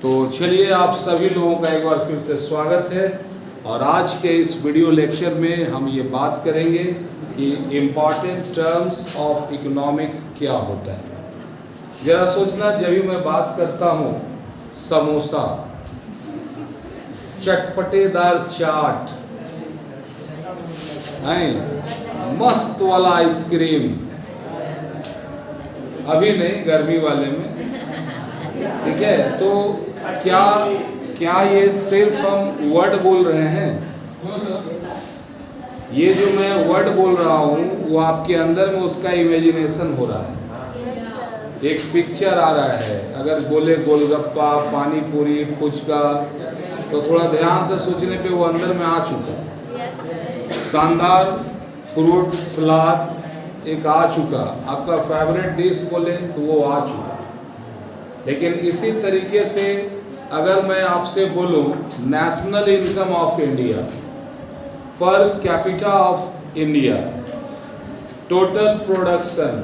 तो चलिए आप सभी लोगों का एक बार फिर से स्वागत है। और आज के इस वीडियो लेक्चर में हम ये बात करेंगे कि इम्पॉर्टेंट टर्म्स ऑफ इकोनॉमिक्स क्या होता है। जरा सोचना, जब भी मैं बात करता हूँ समोसा, चटपटेदार चाट, मस्त वाला आइसक्रीम, अभी नहीं गर्मी वाले में, ठीक है। तो क्या ये सिर्फ हम वर्ड बोल रहे हैं? ये जो मैं वर्ड बोल रहा हूँ वो आपके अंदर में उसका इमेजिनेशन हो रहा है, एक पिक्चर आ रहा है। अगर बोले गोलगप्पा, पानी पूरी, फुचका, तो थोड़ा ध्यान से सोचने पे वो अंदर में आ चुका। शानदार फ्रूट सलाद एक आ चुका। आपका फेवरेट डिश बोले तो वो आ चुका। लेकिन इसी तरीके से अगर मैं आपसे बोलूं national income of India, per capita of India, total production,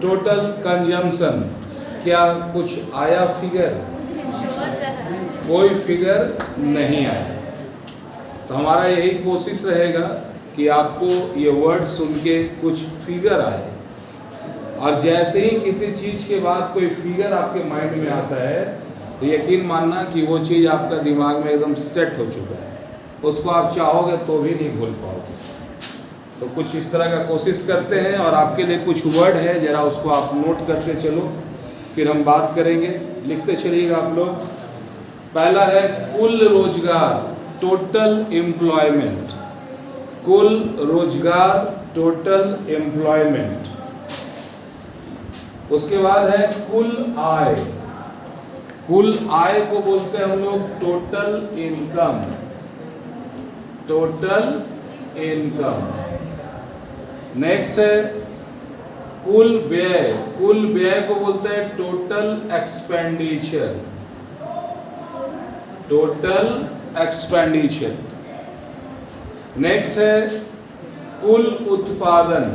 total consumption, क्या कुछ आया फिगर? कोई फिगर नहीं आया। तो हमारा यही कोशिश रहेगा कि आपको ये वर्ड सुन के कुछ फिगर आए। और जैसे ही किसी चीज़ के बाद कोई फिगर आपके माइंड में आता है तो यकीन मानना कि वो चीज़ आपका दिमाग में एकदम सेट हो चुका है, उसको आप चाहोगे तो भी नहीं भूल पाओगे। तो कुछ इस तरह का कोशिश करते हैं और आपके लिए कुछ वर्ड है, ज़रा उसको आप नोट करके चलो, फिर हम बात करेंगे। लिखते चलिएगा आप लोग। पहला है कुल रोजगार, टोटल एम्प्लॉयमेंट। कुल रोजगार, टोटल एम्प्लॉयमेंट। उसके बाद है कुल आय। कुल आय को बोलते हैं हम लोग total income. Total income. Next है कुल व्यय। कुल व्यय को बोलते हैं total expenditure. Total expenditure. Next है कुल उत्पादन,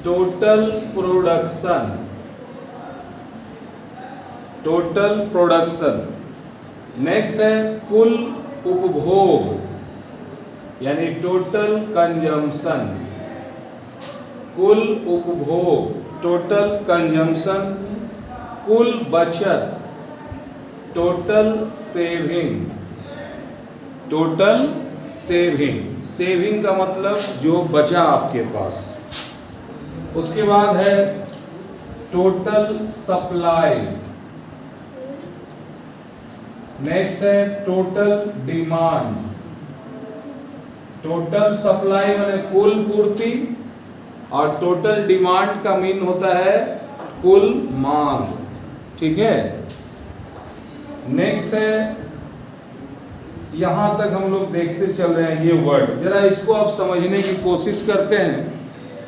total production. Total production. Next है कुल उपभोग, यानी टोटल कंजम्पशन। कुल उपभोग, टोटल कंजम्पशन। कुल बचत, total saving. Total saving. Saving का मतलब जो बचा आपके पास। उसके बाद है टोटल सप्लाई। नेक्स्ट है टोटल डिमांड। टोटल सप्लाई माने कुल पूर्ति, और टोटल डिमांड का मीन होता है कुल मांग, ठीक है। नेक्स्ट है, यहां तक हम लोग देखते चल रहे हैं ये वर्ड, जरा इसको आप समझने की कोशिश करते हैं।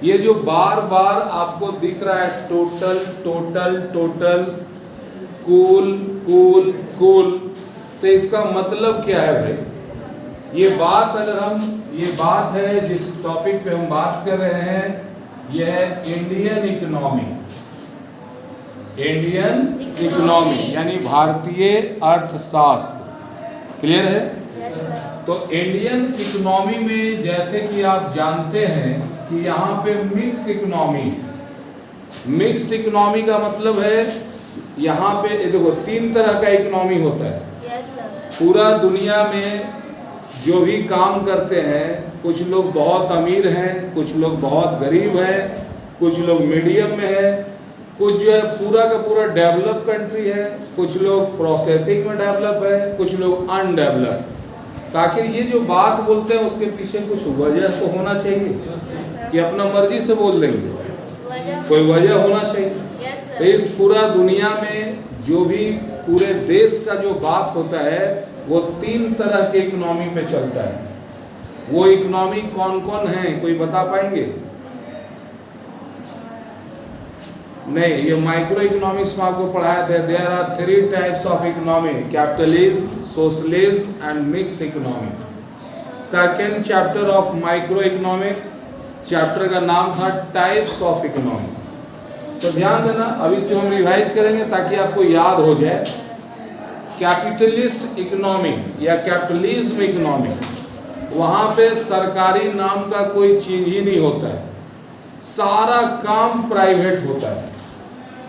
ये जो बार बार आपको दिख रहा है टोटल टोटल टोटल, कुल कुल कुल, तो इसका मतलब क्या है भाई? ये बात है जिस टॉपिक पे हम बात कर रहे हैं, यह है इंडियन इकोनॉमी। इंडियन इकोनॉमी यानी भारतीय अर्थशास्त्र। क्लियर है? तो इंडियन इकोनॉमी में जैसे कि आप जानते हैं कि यहाँ पे मिक्स इकोनॉमी है। मिक्स्ड इकोनॉमी का मतलब है यहाँ पे देखो 3 तरह का इकोनॉमी होता है। पूरा दुनिया में जो भी काम करते हैं, कुछ लोग बहुत अमीर हैं, कुछ लोग बहुत गरीब हैं, कुछ लोग मीडियम में है, कुछ जो है पूरा का पूरा डेवलप कंट्री है, कुछ लोग प्रोसेसिंग में डेवलप है, कुछ लोग अनडेवलप। आखिर ये जो बात बोलते हैं उसके पीछे कुछ वजह तो होना चाहिए कि अपना मर्जी से बोल देंगे? कोई वजह होना चाहिए। तो इस पूरा दुनिया में जो भी पूरे देश का जो बात होता है वो 3 तरह के इकोनॉमी पे चलता है। वो इकोनॉमी कौन कौन है, कोई बता पाएंगे? नहीं, ये माइक्रो इकोनॉमिक्स में आपको पढ़ाया था। There are 3 types of economy, capitalism, socialism and mixed economy. Second chapter of micro economics, chapter का नाम था टाइप्स ऑफ इकोनॉमी। तो ध्यान देना, अभी से हम रिवाइज करेंगे ताकि आपको याद हो जाए। कैपिटलिस्ट इकोनॉमी या कैपिटलिज्म इकोनॉमी, वहाँ पे सरकारी नाम का कोई चीज ही नहीं होता है, सारा काम प्राइवेट होता है।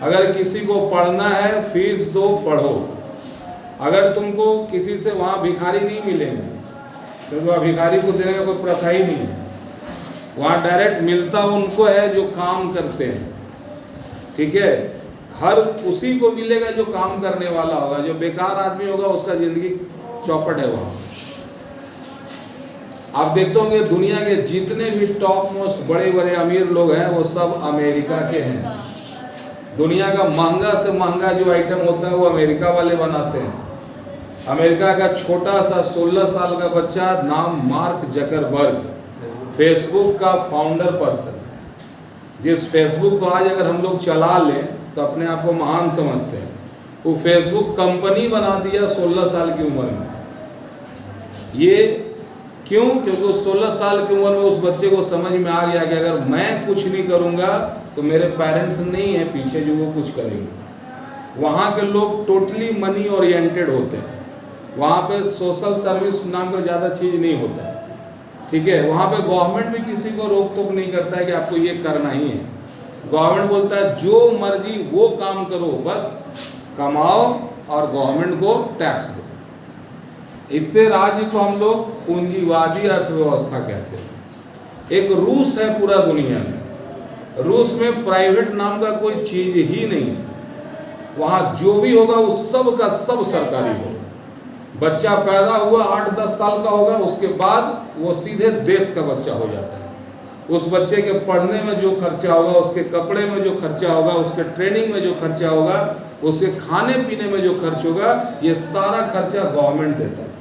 अगर किसी को पढ़ना है फीस दो पढ़ो, अगर तुमको किसी से वहाँ भिखारी नहीं मिलेंगे, क्योंकि वहाँ भिखारी को देने का कोई प्रथा ही नहीं है, वहाँ डायरेक्ट मिलता उनको है जो काम करते हैं, ठीक है। हर उसी को मिलेगा जो काम करने वाला होगा, जो बेकार आदमी होगा उसका जिंदगी चौपट है वहाँ। आप देखते होंगे दुनिया के जितने भी टॉप मोस्ट बड़े बड़े अमीर लोग हैं वो सब अमेरिका के हैं। दुनिया का महंगा से महंगा जो आइटम होता है वो अमेरिका वाले बनाते हैं। अमेरिका का छोटा सा 16 साल का बच्चा, नाम मार्क जकरबर्ग, फेसबुक का फाउंडर पर्सन, जिस फेसबुक को आज अगर हम लोग चला लें तो अपने आप को महान समझते हैं, वो फेसबुक कंपनी बना दिया 16 साल की उम्र में। ये क्यों? क्योंकि उस 16 साल की उम्र में उस बच्चे को समझ में आ गया कि अगर मैं कुछ नहीं करूँगा तो मेरे पेरेंट्स नहीं है पीछे जो वो कुछ करेंगे। वहाँ के लोग टोटली मनी ओरिएंटेड होते हैं, वहाँ पे सोशल सर्विस नाम का ज़्यादा चीज़ नहीं होता है, ठीक है। वहाँ पे गवर्नमेंट भी किसी को रोक टोक नहीं करता है कि आपको ये करना ही है। गवर्नमेंट बोलता है जो मर्जी वो काम करो, बस कमाओ और गवर्नमेंट को टैक्स दो। इससे राज्य को हम लोग पूंजीवादी अर्थव्यवस्था कहते हैं। एक रूस है पूरा दुनिया में, रूस में प्राइवेट नाम का कोई चीज ही नहीं है। वहाँ जो भी होगा उस सब का सब सरकारी होगा। बच्चा पैदा हुआ 8-10 साल का होगा, उसके बाद वो सीधे देश का बच्चा हो जाता है। उस बच्चे के पढ़ने में जो खर्चा होगा, उसके कपड़े में जो खर्चा होगा, उसके ट्रेनिंग में जो खर्चा होगा, उसके खाने पीने में जो खर्च होगा, ये सारा खर्चा गवर्नमेंट देता है।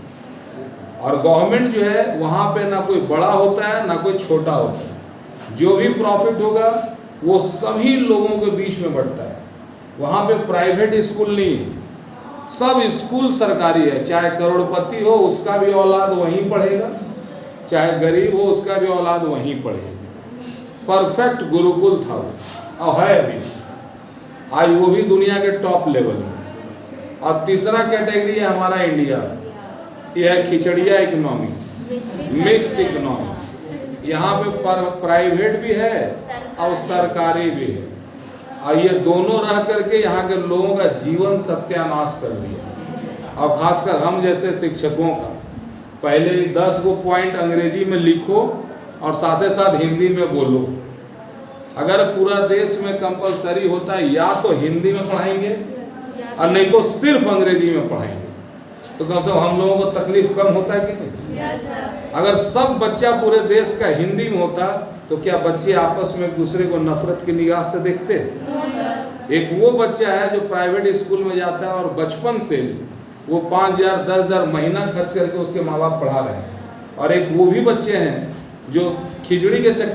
और गवर्नमेंट जो है वहाँ पे ना कोई बड़ा होता है ना कोई छोटा होता है। जो भी प्रॉफिट होगा वो सभी लोगों के बीच में बढ़ता है। वहाँ पे प्राइवेट स्कूल नहीं है, सब स्कूल सरकारी है। चाहे करोड़पति हो उसका भी औलाद वहीं पढ़ेगा, चाहे गरीब हो उसका भी औलाद वहीं पढ़ेगा। परफेक्ट गुरुकुल था वो, और है अभी, आज वो भी दुनिया के टॉप लेवल में। और तीसरा कैटेगरी है हमारा इंडिया, यह है खिचड़िया इकोनॉमी, मिक्स्ड इकोनॉमी। यहाँ पे प्राइवेट भी है और सरकारी भी है, और ये दोनों रह करके यहाँ के लोगों का जीवन सत्यानाश कर दिया। और खासकर हम जैसे शिक्षकों का, पहले 10 गो पॉइंट अंग्रेजी में लिखो और साथ ही साथ हिंदी में बोलो। अगर पूरा देश में कंपलसरी होता है या तो हिंदी में पढ़ाएंगे और नहीं तो सिर्फ अंग्रेजी में पढ़ाएंगे, तो कम से कम हम लोगों को तकलीफ कम होता है कि नहीं? अगर सब बच्चा पूरे देश का हिंदी में होता तो क्या बच्चे आपस में एक दूसरे को नफरत की निगाह से देखते? एक वो बच्चा है जो प्राइवेट स्कूल में जाता है और बचपन से वो 5,000-10,000 महीना खर्च करके उसके माँ बाप पढ़ा रहे हैं, और एक वो भी बच्चे हैं जो खिचड़ी के चक्कर